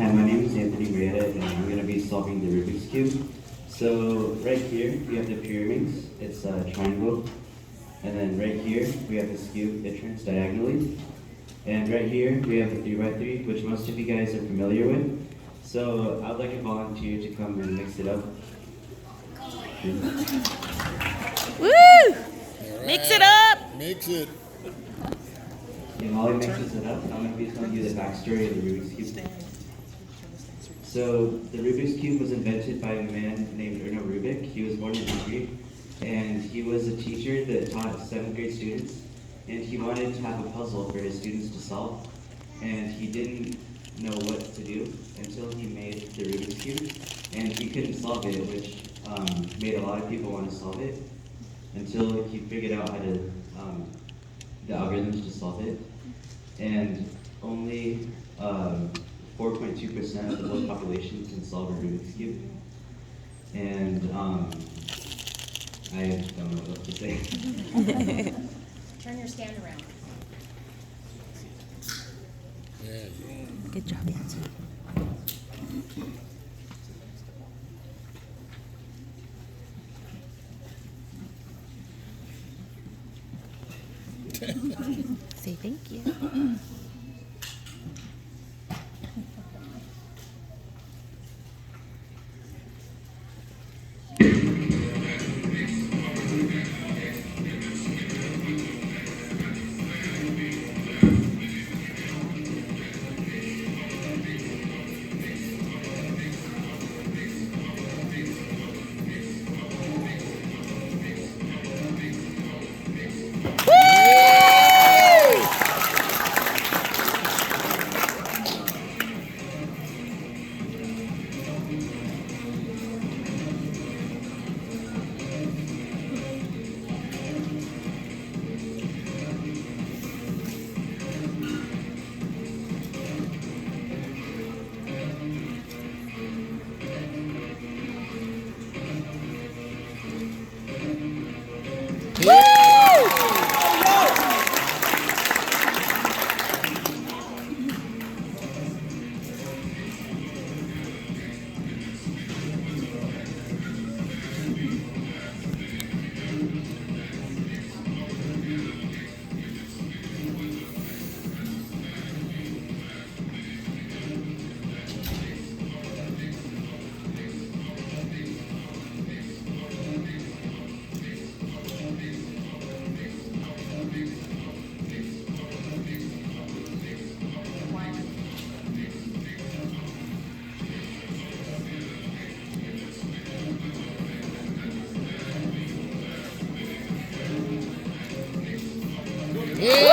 Hi, my name is Anthony Marietta, and I'm going to be solving the Rubik's Cube. So right here, we have the pyramids. It's a triangle. And then right here, we have this cube. It turns diagonally. And right here, we have the 3x3, which most of you guys are familiar with. So I'd like a volunteer to come and mix it up. Woo! Right. Mix it up! Mix it. And while he mixes it up, I'm going to be telling you the backstory of the Rubik's Cube. So the Rubik's Cube was invented by a man named Rubik. He was born in Hungary, and he was a teacher that taught 7th grade students, and he wanted to have a puzzle for his students to solve, and he didn't know what to do until he made the Rubik's Cube, and he couldn't solve it, which made a lot of people want to solve it, until he figured out how to, the algorithms to solve it, and only 4.2% of the world population can solve a Rubik's Cube. And I don't know what to say. Turn your stand around. Yeah. Good job, Nancy. Say thank you. Yeah.